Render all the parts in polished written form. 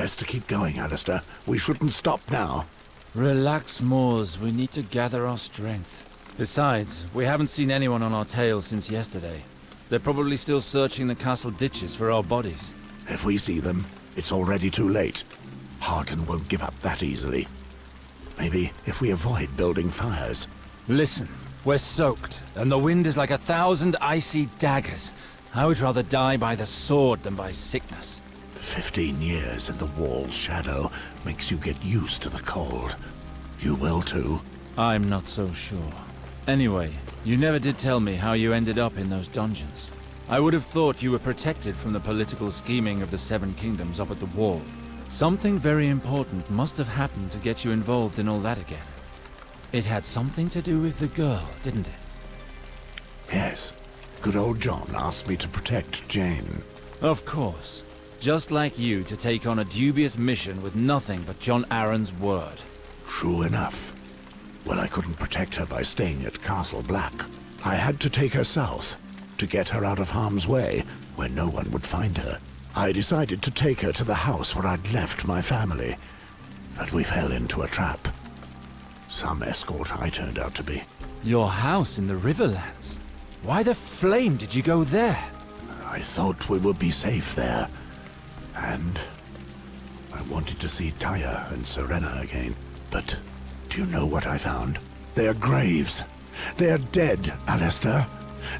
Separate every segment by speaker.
Speaker 1: Best to keep going, Alester. We shouldn't stop now.
Speaker 2: Relax, Moors. We need to gather our strength. Besides, we haven't seen anyone on our tail since yesterday. They're probably still searching the castle ditches for our bodies.
Speaker 1: If we see them, it's already too late. Harton won't give up that easily. Maybe if we avoid building fires.
Speaker 2: Listen, we're soaked, and the wind is like 1,000 icy daggers. I would rather die by the sword than by sickness.
Speaker 1: 15 years in the wall's shadow makes you get used to the cold. You will too.
Speaker 2: I'm not so sure. Anyway, you never did tell me how you ended up in those dungeons. I would have thought you were protected from the political scheming of the Seven Kingdoms up at the wall. Something very important must have happened to get you involved in all that again. It had something to do with the girl, didn't it?
Speaker 1: Yes. Good old John asked me to protect Jeyne.
Speaker 2: Of course. Just like you to take on a dubious mission with nothing but John Aaron's word.
Speaker 1: True enough. Well, I couldn't protect her by staying at Castle Black. I had to take her south, to get her out of harm's way, where no one would find her. I decided to take her to the house where I'd left my family, but we fell into a trap. Some escort I turned out to be.
Speaker 2: Your house in the Riverlands? Why the flame did you go there?
Speaker 1: I thought we would be safe there, and I wanted to see Taya and Serena again. But do you know what I found? Their graves. They're dead, Alester.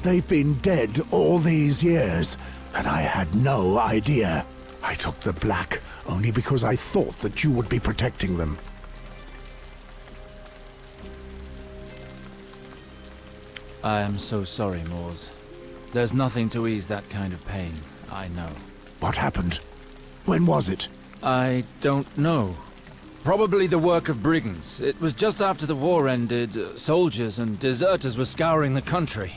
Speaker 1: They've been dead all these years, and I had no idea. I took the Black only because I thought that you would be protecting them.
Speaker 2: I am so sorry, Moors. There's nothing to ease that kind of pain, I know.
Speaker 1: What happened? When was it?
Speaker 2: I don't know. Probably the work of brigands. It was just after the war ended. Soldiers and deserters were scouring the country.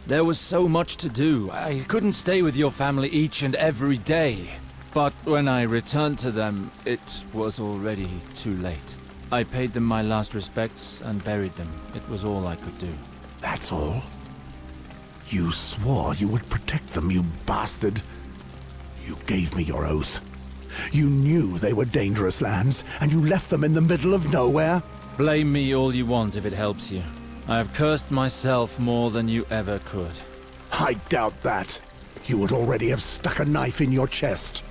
Speaker 2: There was so much to do. I couldn't stay with your family each and every day. But when I returned to them, it was already too late. I paid them my last respects and buried them. It was all I could do.
Speaker 1: That's all? You swore you would protect them, you bastard. You gave me your oath. You knew they were dangerous lands, and you left them in the middle of nowhere?
Speaker 2: Blame me all you want if it helps you. I have cursed myself more than you ever could.
Speaker 1: I doubt that. You would already have stuck a knife in your chest.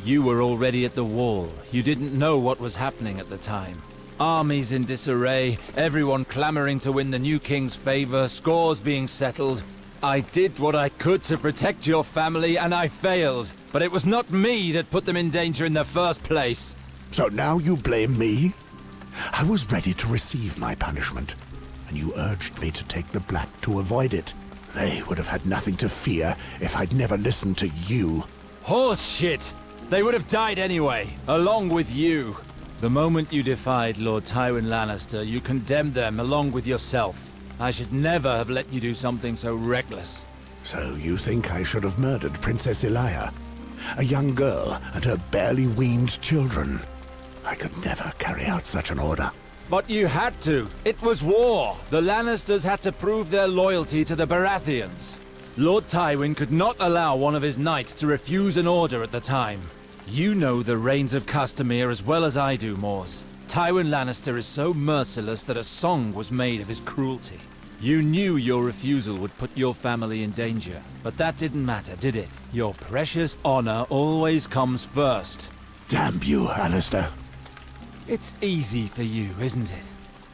Speaker 2: You were already at the wall. You didn't know what was happening at the time. Armies in disarray, everyone clamoring to win the new king's favor, scores being settled. I did what I could to protect your family, and I failed. But it was not me that put them in danger in the first place.
Speaker 1: So now you blame me? I was ready to receive my punishment, and you urged me to take the Black to avoid it. They would have had nothing to fear if I'd never listened to you.
Speaker 2: Horse shit! They would have died anyway, along with you. The moment you defied Lord Tywin Lannister, you condemned them along with yourself. I should never have let you do something so reckless.
Speaker 1: So you think I should have murdered Princess Elia? A young girl and her barely weaned children. I could never carry out such an order.
Speaker 2: But you had to. It was war. The Lannisters had to prove their loyalty to the Baratheons. Lord Tywin could not allow one of his knights to refuse an order at the time. You know the reigns of Castamere as well as I do, Moors. Tywin Lannister is so merciless that a song was made of his cruelty. You knew your refusal would put your family in danger, but that didn't matter, did it? Your precious honor always comes first.
Speaker 1: Damn you, Alester.
Speaker 2: It's easy for you, isn't it?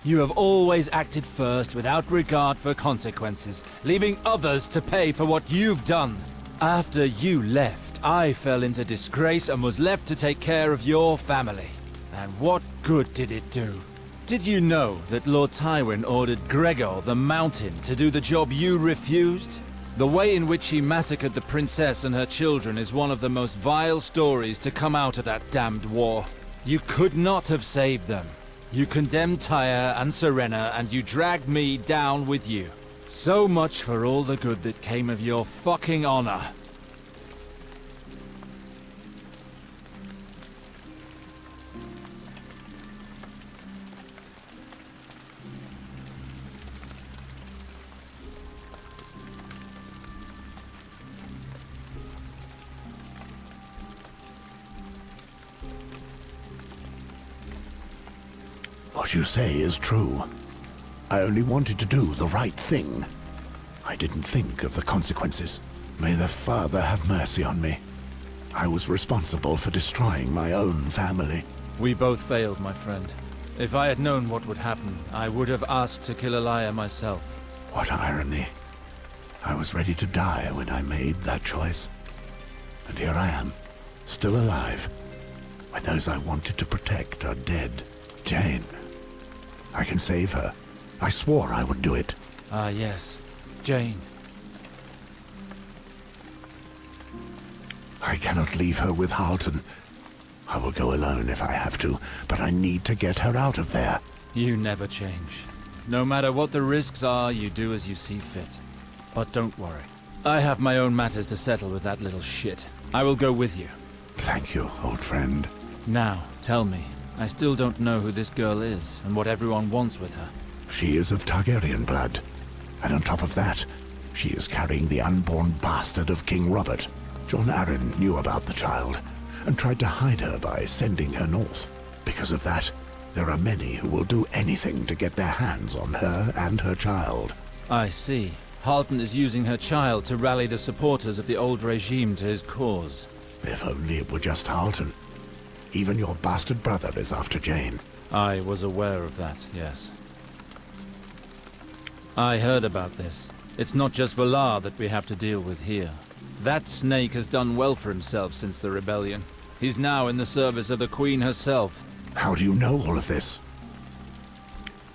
Speaker 2: You have always acted first without regard for consequences, leaving others to pay for what you've done. After you left, I fell into disgrace and was left to take care of your family. And what good did it do? Did you know that Lord Tywin ordered Gregor the Mountain to do the job you refused? The way in which he massacred the princess and her children is one of the most vile stories to come out of that damned war. You could not have saved them. You condemned Taya and Serena, and you dragged me down with you. So much for all the good that came of your fucking honor.
Speaker 1: What you say is true. I only wanted to do the right thing. I didn't think of the consequences. May the Father have mercy on me. I was responsible for destroying my own family.
Speaker 2: We both failed, my friend. If I had known what would happen, I would have asked to kill Elia myself.
Speaker 1: What irony. I was ready to die when I made that choice. And here I am, still alive, when those I wanted to protect are dead. Jeyne. I can save her. I swore I would do it.
Speaker 2: Ah, yes. Jeyne.
Speaker 1: I cannot leave her with Halton. I will go alone if I have to, but I need to get her out of there.
Speaker 2: You never change. No matter what the risks are, you do as you see fit. But don't worry. I have my own matters to settle with that little shit. I will go with you.
Speaker 1: Thank you, old friend.
Speaker 2: Now, tell me. I still don't know who this girl is, and what everyone wants with her.
Speaker 1: She is of Targaryen blood. And on top of that, she is carrying the unborn bastard of King Robert. Jon Arryn knew about the child, and tried to hide her by sending her north. Because of that, there are many who will do anything to get their hands on her and her child.
Speaker 2: I see. Halton is using her child to rally the supporters of the old regime to his cause.
Speaker 1: If only it were just Halton. Even your bastard brother is after Jeyne.
Speaker 2: I was aware of that, yes. I heard about this. It's not just Valar that we have to deal with here. That snake has done well for himself since the rebellion. He's now in the service of the Queen herself.
Speaker 1: How do you know all of this?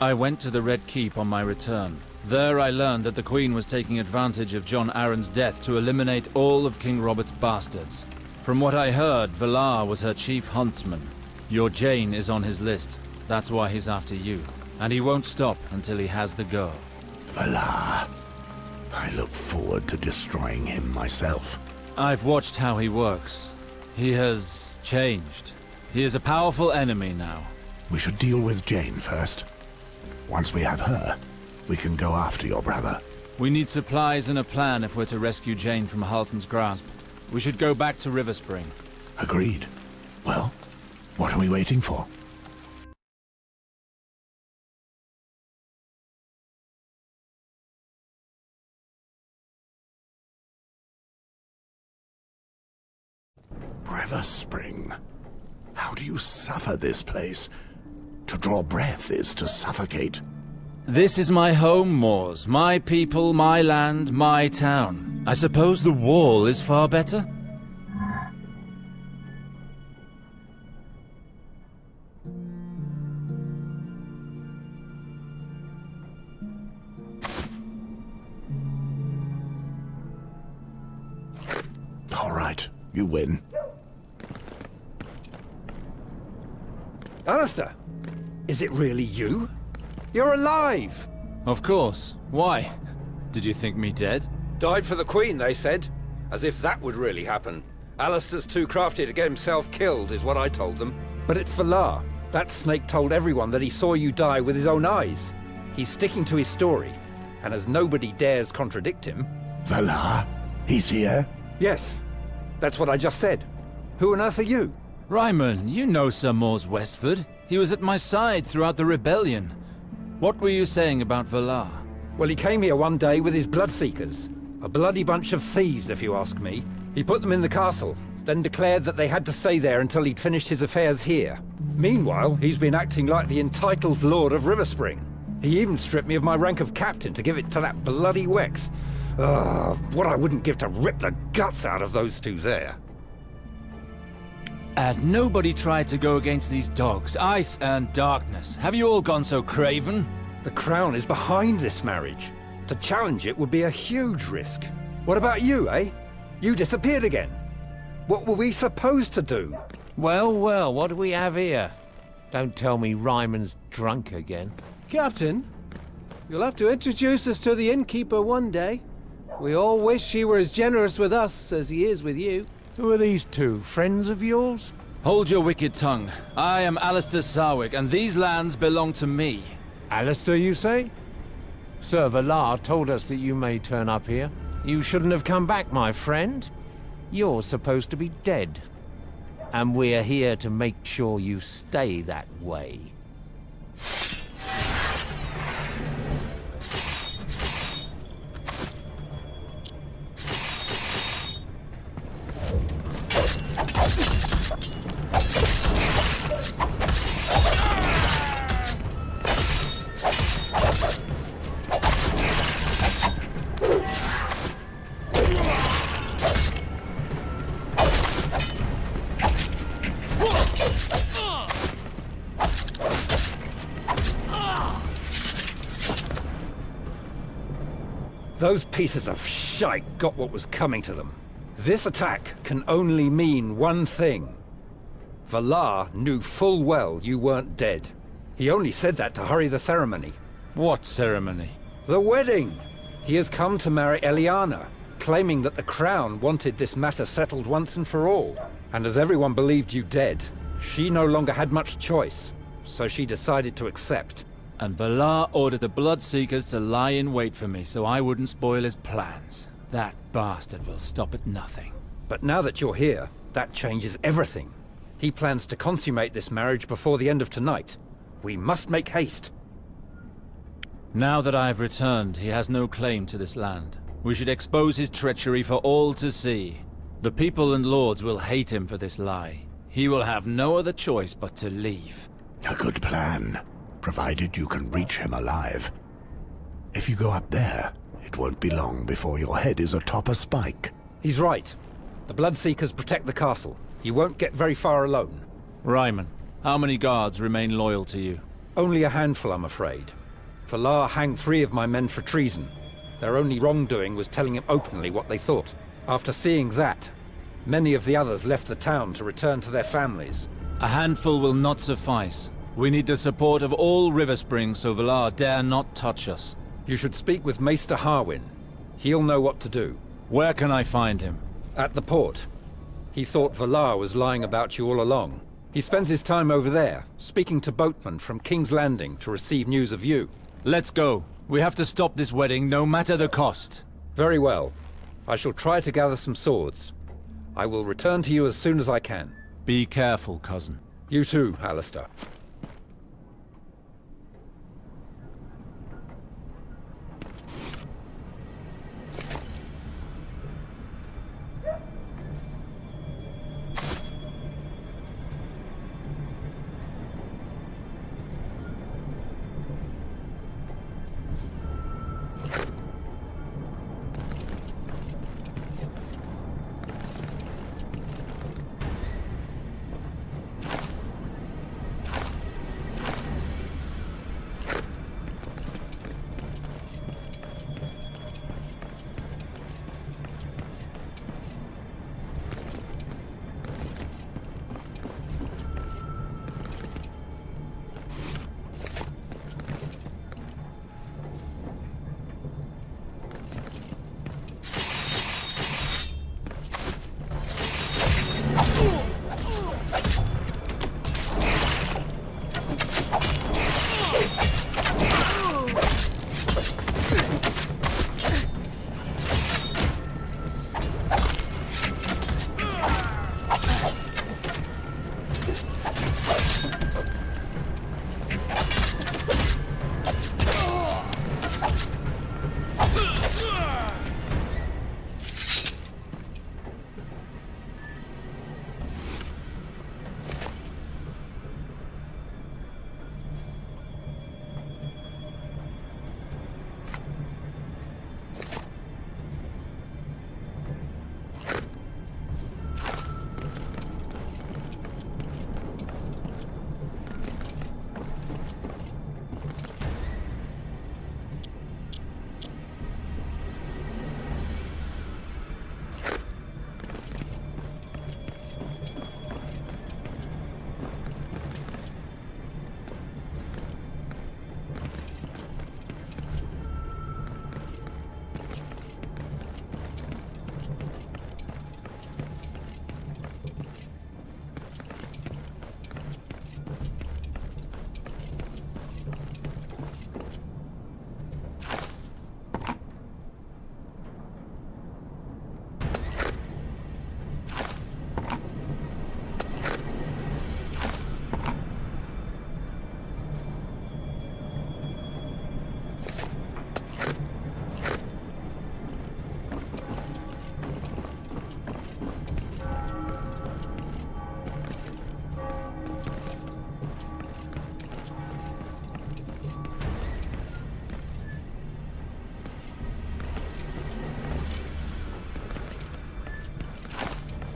Speaker 2: I went to the Red Keep on my return. There I learned that the Queen was taking advantage of Jon Arryn's death to eliminate all of King Robert's bastards. From what I heard, Valar was her chief huntsman. Your Jeyne is on his list. That's why he's after you. And he won't stop until he has the girl.
Speaker 1: Valar. I look forward to destroying him myself.
Speaker 2: I've watched how he works. He has changed. He is a powerful enemy now.
Speaker 1: We should deal with Jeyne first. Once we have her, we can go after your brother.
Speaker 2: We need supplies and a plan if we're to rescue Jeyne from Halton's grasp. We should go back to Riverspring.
Speaker 1: Agreed. Well, what are we waiting for? Riverspring. How do you suffer this place? To draw breath is to suffocate.
Speaker 2: This is my home, Moors. My people, my land, my town. I suppose the wall is far better?
Speaker 1: All right, you win.
Speaker 3: Alester, is it really you? You're alive!
Speaker 2: Of course. Why? Did you think me dead?
Speaker 4: Died for the Queen, they said. As if that would really happen. Alistair's too crafty to get himself killed, is what I told them.
Speaker 3: But it's Valar. That snake told everyone that he saw you die with his own eyes. He's sticking to his story, and as nobody dares contradict him...
Speaker 1: Valar? He's here?
Speaker 3: Yes, that's what I just said. Who on earth are you?
Speaker 2: Ryman, you know Sir Mors Westford. He was at my side throughout the rebellion. What were you saying about Valar?
Speaker 3: Well, he came here one day with his Bloodseekers. A bloody bunch of thieves, if you ask me. He put them in the castle, then declared that they had to stay there until he'd finished his affairs here. Meanwhile, he's been acting like the entitled lord of Riverspring. He even stripped me of my rank of captain to give it to that bloody Wex. What I wouldn't give to rip the guts out of those two there.
Speaker 2: And nobody tried to go against these dogs, ice and darkness. Have you all gone so craven?
Speaker 3: The Crown is behind this marriage. To challenge it would be a huge risk. What about you, eh? You disappeared again. What were we supposed to do?
Speaker 5: Well, well, what do we have here? Don't tell me Ryman's drunk again.
Speaker 6: Captain, you'll have to introduce us to the innkeeper one day. We all wish he were as generous with us as he is with you.
Speaker 5: Who are these two? Friends of yours?
Speaker 2: Hold your wicked tongue. I am Alester Sarwick, and these lands belong to me.
Speaker 5: Alester, you say? Sir Valar told us that you may turn up here. You shouldn't have come back, my friend. You're supposed to be dead. And we're here to make sure you stay that way.
Speaker 3: Those pieces of shite got what was coming to them. This attack can only mean one thing. Valar knew full well you weren't dead. He only said that to hurry the ceremony.
Speaker 2: What ceremony?
Speaker 3: The wedding! He has come to marry Eliana, claiming that the crown wanted this matter settled once and for all. And as everyone believed you dead, she no longer had much choice, so she decided to accept.
Speaker 2: And Valar ordered the Bloodseekers to lie in wait for me so I wouldn't spoil his plans. That bastard will stop at nothing.
Speaker 3: But now that you're here, that changes everything. He plans to consummate this marriage before the end of tonight. We must make haste.
Speaker 2: Now that I have returned, he has no claim to this land. We should expose his treachery for all to see. The people and lords will hate him for this lie. He will have no other choice but to leave.
Speaker 1: A good plan, provided you can reach him alive. If you go up there, it won't be long before your head is atop a spike.
Speaker 3: He's right. The Bloodseekers protect the castle. You won't get very far alone.
Speaker 2: Ryman, how many guards remain loyal to you?
Speaker 3: Only a handful, I'm afraid. Valar hanged 3 of my men for treason. Their only wrongdoing was telling him openly what they thought. After seeing that, many of the others left the town to return to their families.
Speaker 2: A handful will not suffice. We need the support of all Riverspring so Valar dare not touch us.
Speaker 3: You should speak with Maester Harwin. He'll know what to do.
Speaker 2: Where can I find him?
Speaker 3: At the port. He thought Valar was lying about you all along. He spends his time over there, speaking to boatmen from King's Landing to receive news of you.
Speaker 2: Let's go. We have to stop this wedding, no matter the cost.
Speaker 3: Very well. I shall try to gather some swords. I will return to you as soon as I can.
Speaker 2: Be careful, cousin.
Speaker 3: You too, Alester.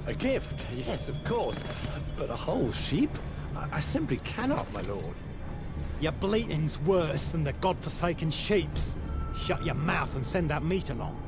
Speaker 7: A gift, yes, of course. But a whole sheep? I simply cannot, my lord.
Speaker 8: Your bleating's worse than the godforsaken sheep's.
Speaker 7: Shut your mouth and send that meat along.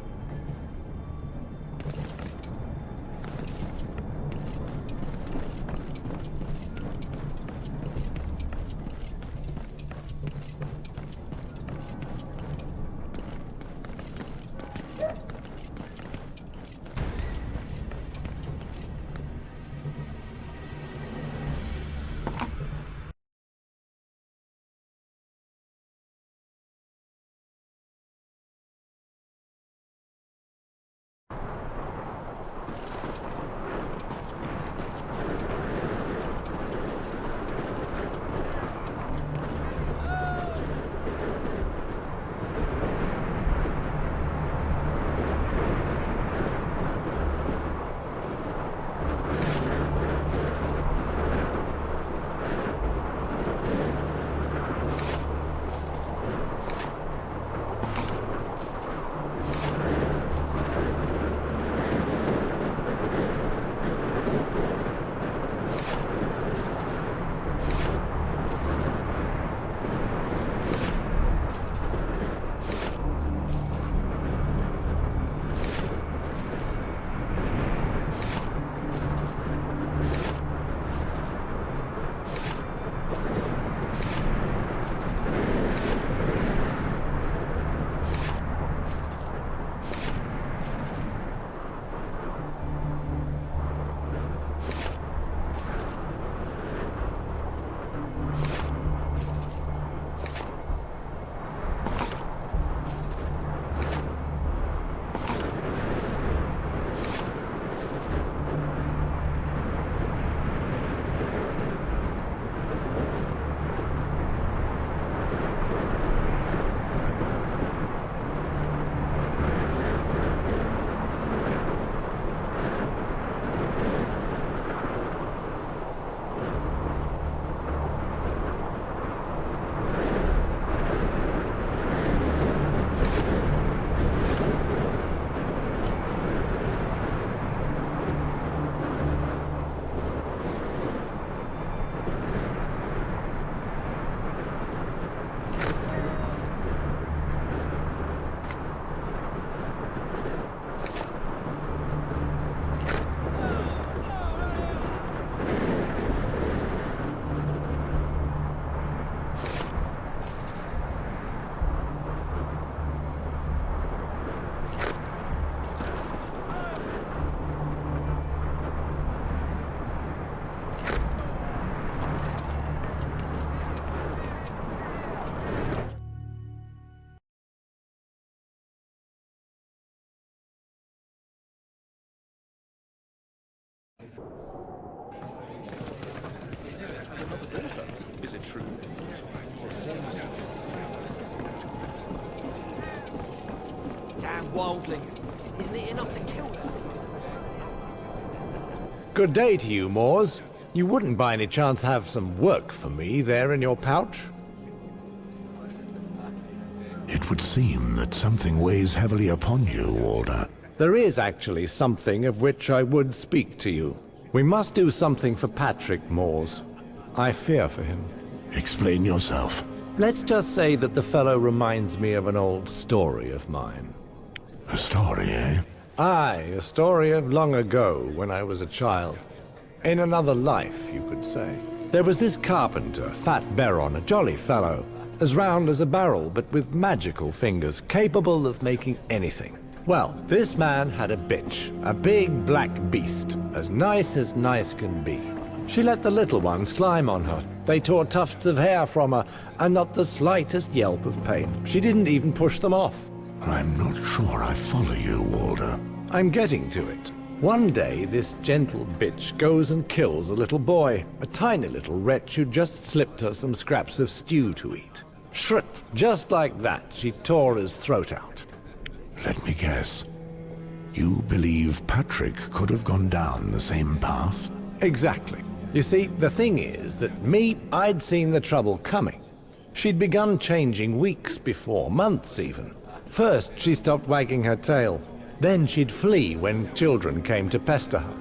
Speaker 4: Is it true?
Speaker 8: Damn wildlings! Isn't it enough to kill them?
Speaker 9: Good day to you, Moors. You wouldn't by any chance have some work for me there in your pouch?
Speaker 1: It would seem that something weighs heavily upon you, Walder.
Speaker 9: There is actually something of which I would speak to you. We must do something for Patrick, Moors. I fear for him.
Speaker 1: Explain yourself.
Speaker 9: Let's just say that the fellow reminds me of an old story of mine.
Speaker 1: A story, eh?
Speaker 9: Aye, a story of long ago, when I was a child. In another life, you could say. There was this carpenter, Fat Baron, a jolly fellow, as round as a barrel, but with magical fingers, capable of making anything. Well, this man had a bitch, a big black beast, as nice can be. She let the little ones climb on her. They tore tufts of hair from her, and not the slightest yelp of pain. She didn't even push them off.
Speaker 1: I'm not sure I follow you, Walder.
Speaker 9: I'm getting to it. One day, this gentle bitch goes and kills a little boy, a tiny little wretch who just slipped her some scraps of stew to eat. Shrip, just like that, she tore his throat out.
Speaker 1: Let me guess. You believe Patrick could have gone down the same path?
Speaker 9: Exactly. You see, the thing is that I'd seen the trouble coming. She'd begun changing weeks before, months even. First, she stopped wagging her tail. Then she'd flee when children came to pester her.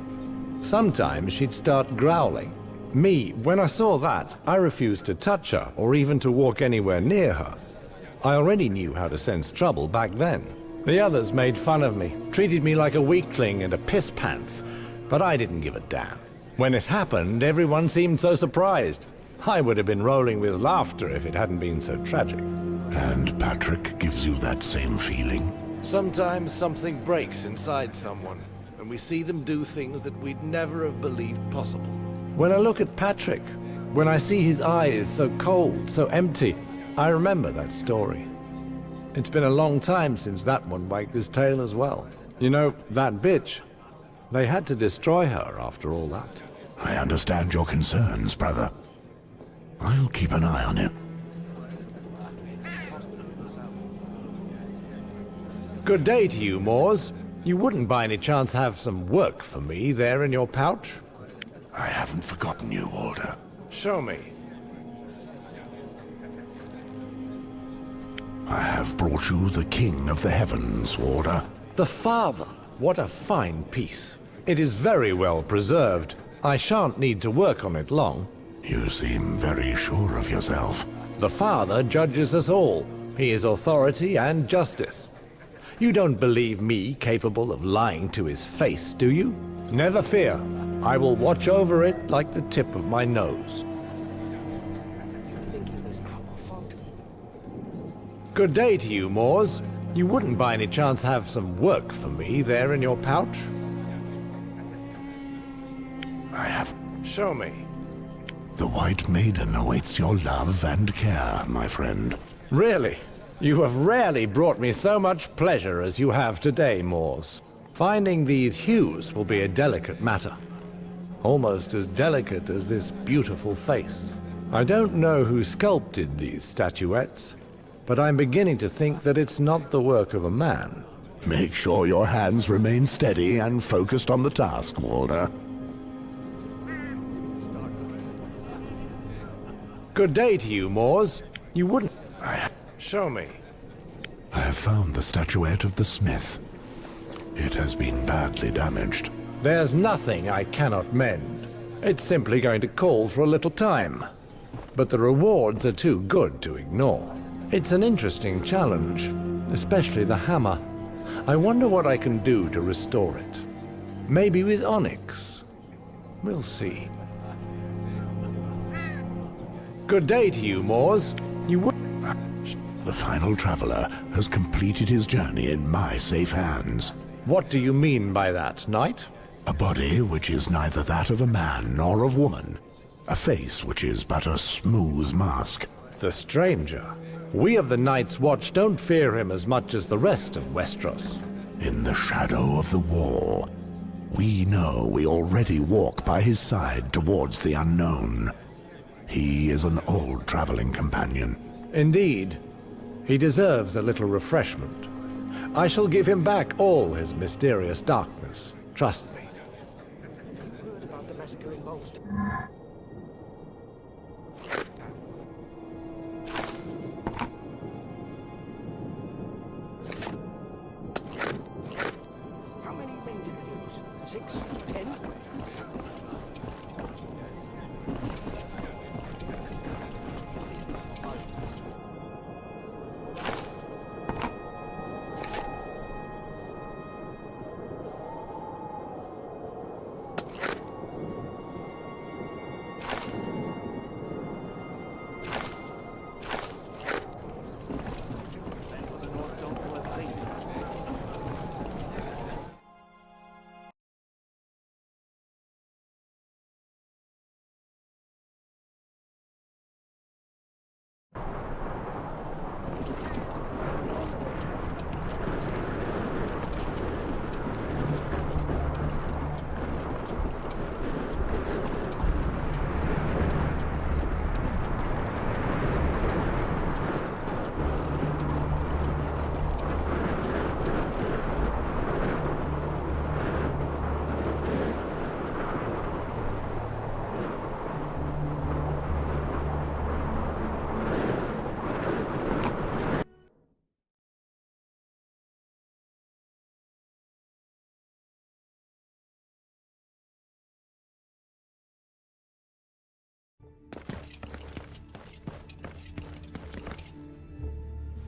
Speaker 9: Sometimes she'd start growling. When I saw that, I refused to touch her or even to walk anywhere near her. I already knew how to sense trouble back then. The others made fun of me, treated me like a weakling and a piss pants, but I didn't give a damn. When it happened, everyone seemed so surprised. I would have been rolling with laughter if it hadn't been so tragic.
Speaker 1: And Patrick gives you that same feeling?
Speaker 9: Sometimes something breaks inside someone, and we see them do things that we'd never have believed possible. When I look at Patrick, when I see his eyes so cold, so empty, I remember that story. It's been a long time since that one wagged his tail as well. You know, that bitch, they had to destroy her after all that.
Speaker 1: I understand your concerns, brother. I'll keep an eye on him.
Speaker 9: Good day to you, Moors. You wouldn't by any chance have some work for me there in your pouch?
Speaker 1: I haven't forgotten you, Walter.
Speaker 9: Show me.
Speaker 1: I have brought you the King of the Heavens, Walter.
Speaker 9: The Father. What a fine piece. It is very well preserved. I shan't need to work on it long.
Speaker 1: You seem very sure of yourself.
Speaker 9: The Father judges us all. He is authority and justice. You don't believe me capable of lying to his face, do you? Never fear. I will watch over it like the tip of my nose. Good day to you, Moors. You wouldn't by any chance have some work for me there in your pouch?
Speaker 1: I have.
Speaker 9: Show me.
Speaker 1: The White Maiden awaits your love and care, my friend.
Speaker 9: Really? You have rarely brought me so much pleasure as you have today, Moors. Finding these hues will be a delicate matter. Almost as delicate as this beautiful face. I don't know who sculpted these statuettes, but I'm beginning to think that it's not the work of a man.
Speaker 1: Make sure your hands remain steady and focused on the task, Walter.
Speaker 9: Good day to you, Moors. You wouldn't... Show me.
Speaker 1: I have found the statuette of the smith. It has been badly damaged.
Speaker 9: There's nothing I cannot mend. It's simply going to call for a little time. But the rewards are too good to ignore. It's an interesting challenge, especially the hammer. I wonder what I can do to restore it. Maybe with onyx. We'll see. Good day to you, Moors. You would...
Speaker 1: The final traveler has completed his journey in my safe hands.
Speaker 9: What do you mean by that, knight?
Speaker 1: A body which is neither that of a man nor of woman. A face which is but a smooth mask.
Speaker 9: The stranger. We of the Night's Watch don't fear him as much as the rest of Westeros.
Speaker 1: In the shadow of the wall, we know we already walk by his side towards the unknown. He is an old traveling companion.
Speaker 9: Indeed. He deserves a little refreshment. I shall give him back all his mysterious darkness. Trust me.
Speaker 8: How many men did you use? 6? 10?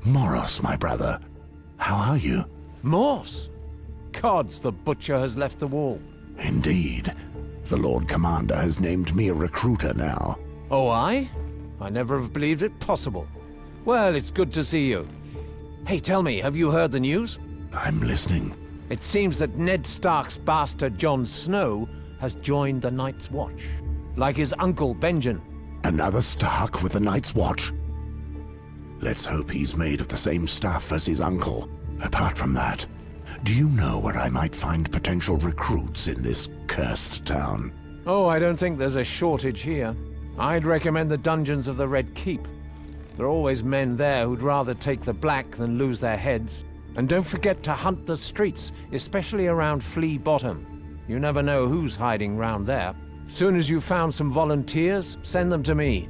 Speaker 1: Moros, my brother. How are you?
Speaker 5: Morse? Cods, the butcher has left the wall.
Speaker 1: Indeed. The Lord Commander has named me a recruiter now.
Speaker 5: Oh, I never have believed it possible. Well, it's good to see you. Hey, tell me, have you heard the news?
Speaker 1: I'm listening.
Speaker 5: It seems that Ned Stark's bastard Jon Snow has joined the Night's Watch. Like his uncle Benjen.
Speaker 1: Another Stark with the Night's Watch? Let's hope he's made of the same stuff as his uncle. Apart from that, do you know where I might find potential recruits in this cursed town?
Speaker 5: Oh, I don't think there's a shortage here. I'd recommend the dungeons of the Red Keep. There are always men there who'd rather take the black than lose their heads. And don't forget to hunt the streets, especially around Flea Bottom. You never know who's hiding round there. Soon as you've found some volunteers, send them to me.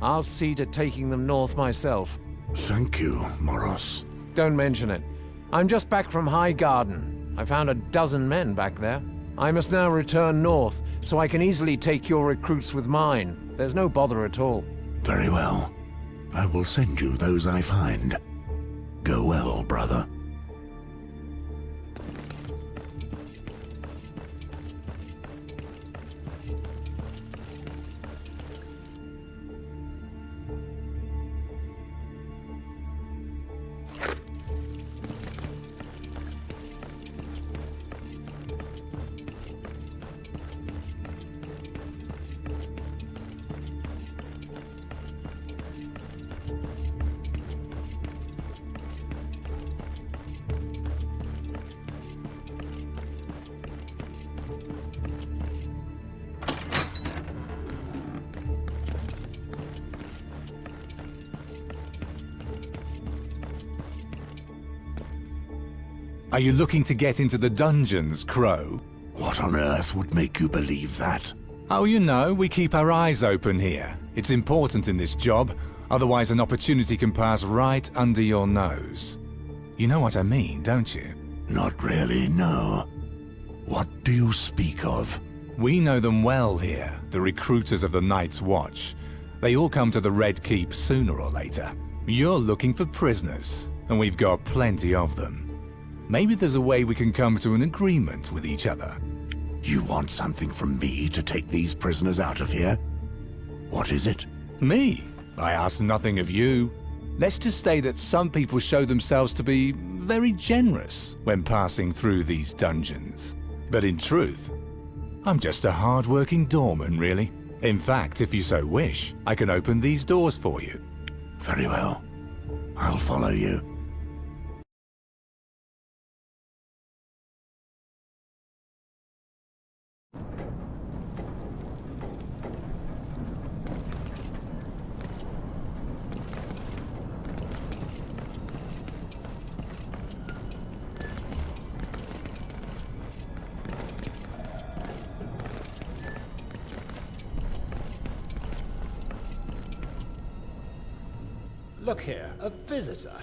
Speaker 5: I'll see to taking them north myself.
Speaker 1: Thank you, Moros.
Speaker 5: Don't mention it. I'm just back from High Garden. I found a dozen men back there. I must now return north, so I can easily take your recruits with mine. There's no bother at all.
Speaker 1: Very well. I will send you those I find. Go well, brother.
Speaker 10: Are you looking to get into the dungeons, Crow?
Speaker 1: What on earth would make you believe that?
Speaker 10: Oh, you know, we keep our eyes open here. It's important in this job, otherwise an opportunity can pass right under your nose. You know what I mean, don't you?
Speaker 1: Not really, no. What do you speak of?
Speaker 10: We know them well here, the recruiters of the Night's Watch. They all come to the Red Keep sooner or later. You're looking for prisoners, and we've got plenty of them. Maybe there's a way we can come to an agreement with each other.
Speaker 1: You want something from me to take these prisoners out of here? What is it?
Speaker 10: Me? I ask nothing of you. Let's just say that some people show themselves to be very generous when passing through these dungeons. But in truth, I'm just a hard-working doorman, really. In fact, if you so wish, I can open these doors for you.
Speaker 1: Very well. I'll follow you.
Speaker 7: Look here, a visitor.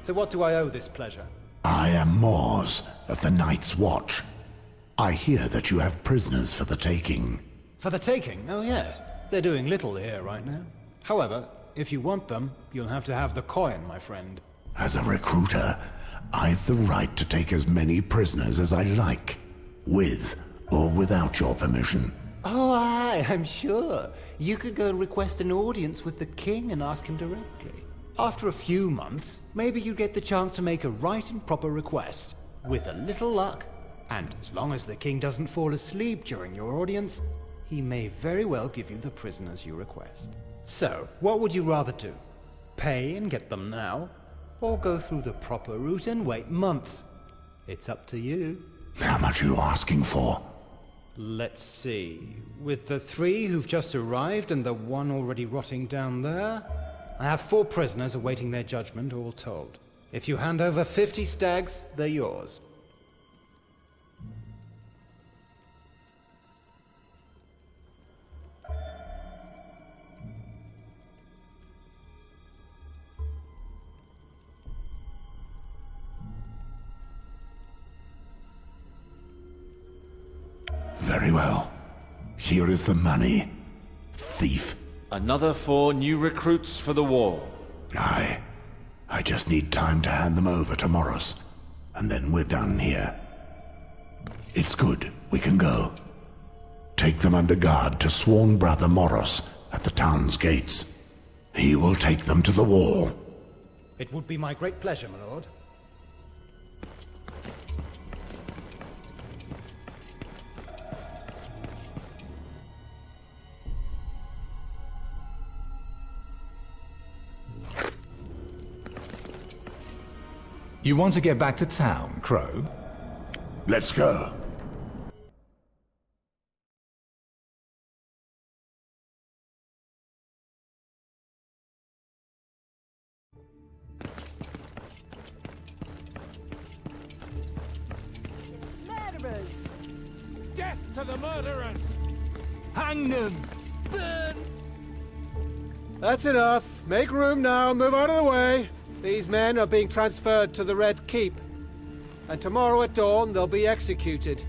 Speaker 7: To what do I owe this pleasure?
Speaker 1: I am Mors of the Night's Watch. I hear that you have prisoners for the taking.
Speaker 7: For the taking? Oh yes. They're doing little here right now. However, if you want them, you'll have to have the coin, my friend.
Speaker 1: As a recruiter, I've the right to take as many prisoners as I like, with or without your permission.
Speaker 11: Oh, aye, I'm sure. You could go request an audience with the king and ask him directly.
Speaker 7: After a few months, maybe you get the chance to make a right and proper request. With a little luck, and as long as the king doesn't fall asleep during your audience, he may very well give you the prisoners you request. So, what would you rather do? Pay and get them now, or go through the proper route and wait months? It's up to you.
Speaker 1: How much are you asking for?
Speaker 7: Let's see. With the 3 who've just arrived and the 1 already rotting down there, I have 4 prisoners awaiting their judgment, all told. If you hand over 50 stags, they're yours.
Speaker 1: Very well. Here is the money, thief.
Speaker 2: Another 4 new recruits for the war.
Speaker 1: I I just need time to hand them over to Morris, and then we're done here. It's good. We can go. Take them under guard to sworn brother Morris at the town's gates. He will take them to the wall.
Speaker 7: It would be my great pleasure, my lord.
Speaker 10: You want to get back to town, Crow?
Speaker 1: Let's go.
Speaker 2: Murderers! Death to the murderers!
Speaker 8: Hang them! Burn!
Speaker 6: That's enough. Make room now. Move out of the way. These men are being transferred to the Red Keep. And tomorrow at dawn, they'll be executed.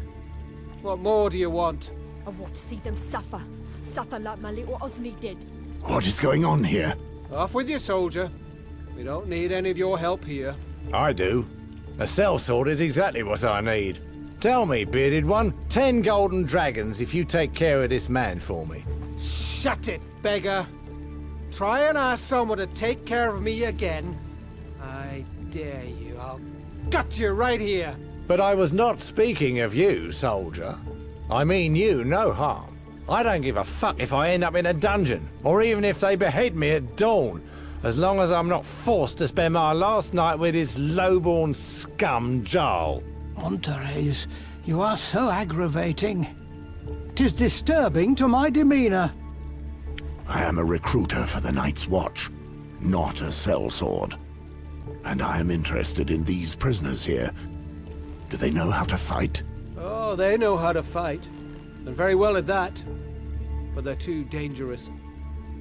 Speaker 6: What more do you want?
Speaker 12: I want to see them suffer. Suffer like my little Osney did.
Speaker 1: What is going on here?
Speaker 6: Off with you, soldier. We don't need any of your help here.
Speaker 9: I do. A sellsword is exactly what I need. Tell me, bearded one, 10 golden dragons if you take care of this man for me.
Speaker 6: Shut it, beggar! Try and ask someone to take care of me again. I dare you. I'll gut you right here.
Speaker 9: But I was not speaking of you, soldier. I mean you no harm. I don't give a fuck if I end up in a dungeon, or even if they behead me at dawn, as long as I'm not forced to spend my last night with this lowborn scum Jarl.
Speaker 13: Monterey's, you are so aggravating. 'Tis disturbing to my demeanor.
Speaker 1: I am a recruiter for the Night's Watch, not a sellsword. And I am interested in these prisoners here. Do they know how to fight?
Speaker 6: Oh, they know how to fight. And very well at that. But they're too dangerous.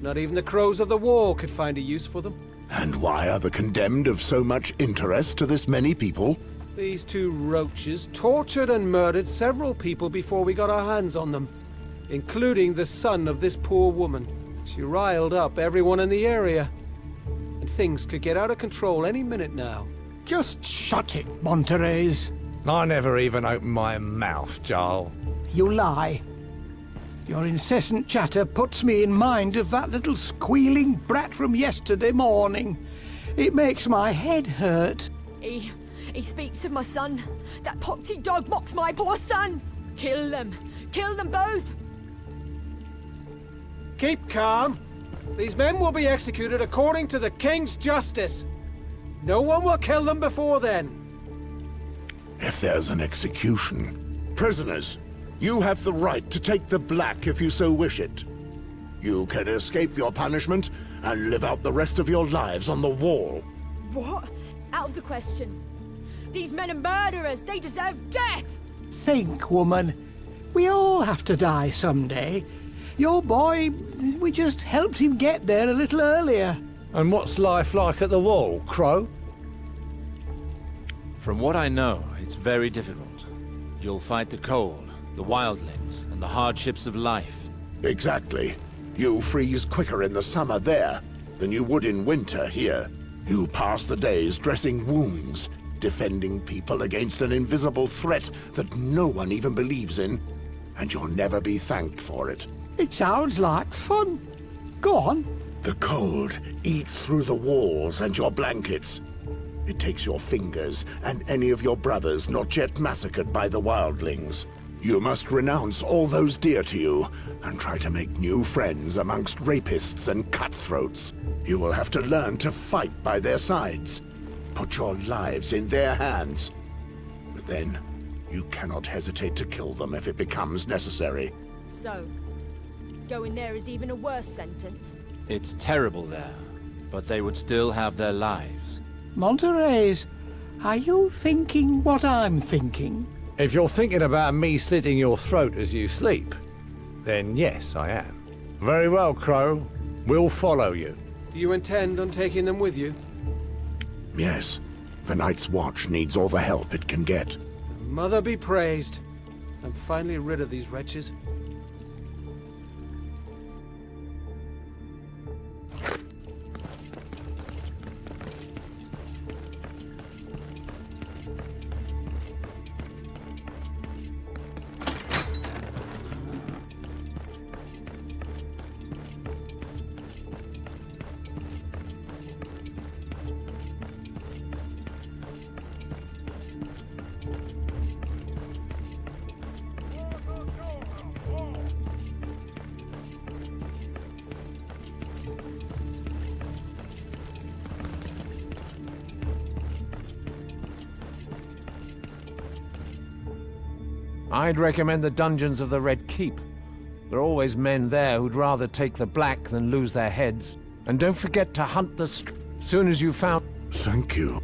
Speaker 6: Not even the crows of the wall could find a use for them.
Speaker 1: And why are the condemned of so much interest to this many people?
Speaker 6: These two roaches tortured and murdered several people before we got our hands on them, including the son of this poor woman. She riled up everyone in the area, and things could get out of control any minute now.
Speaker 13: Just shut it, Monterey's.
Speaker 9: I never even opened my mouth, Jarl.
Speaker 13: You lie. Your incessant chatter puts me in mind of that little squealing brat from yesterday morning. It makes my head hurt.
Speaker 12: He speaks of my son. That poxy dog mocks my poor son. Kill them. Kill them both.
Speaker 6: Keep calm. These men will be executed according to the King's justice. No one will kill them before then.
Speaker 1: If there's an execution, prisoners, you have the right to take the black if you so wish it. You can escape your punishment and live out the rest of your lives on the wall.
Speaker 12: What? Out of the question. These men are murderers. They deserve death.
Speaker 13: Think, woman. We all have to die someday. Your boy, we just helped him get there a little earlier.
Speaker 9: And what's life like at the wall, Crow?
Speaker 2: From what I know, it's very difficult. You'll fight the cold, the wildlings, and the hardships of life.
Speaker 1: Exactly. You freeze quicker in the summer there than you would in winter here. You pass the days dressing wounds, defending people against an invisible threat that no one even believes in, and you'll never be thanked for it.
Speaker 13: It sounds like fun. Go on.
Speaker 1: The cold eats through the walls and your blankets. It takes your fingers and any of your brothers not yet massacred by the wildlings. You must renounce all those dear to you and try to make new friends amongst rapists and cutthroats. You will have to learn to fight by their sides. Put your lives in their hands. But then, you cannot hesitate to kill them if it becomes necessary.
Speaker 12: So, going there is even a worse sentence.
Speaker 2: It's terrible there, but they would still have their lives.
Speaker 13: Monterey's, are you thinking what I'm thinking?
Speaker 9: If you're thinking about me slitting your throat as you sleep, then yes, I am. Very well, Crow. We'll follow you.
Speaker 6: Do you intend on taking them with you?
Speaker 1: Yes. The Night's Watch needs all the help it can get.
Speaker 6: Mother be praised. I'm finally rid of these wretches.
Speaker 5: I'd recommend the dungeons of the Red Keep. There are always men there who'd rather take the black than lose their heads. And don't forget to hunt the soon as you found...
Speaker 1: Thank you.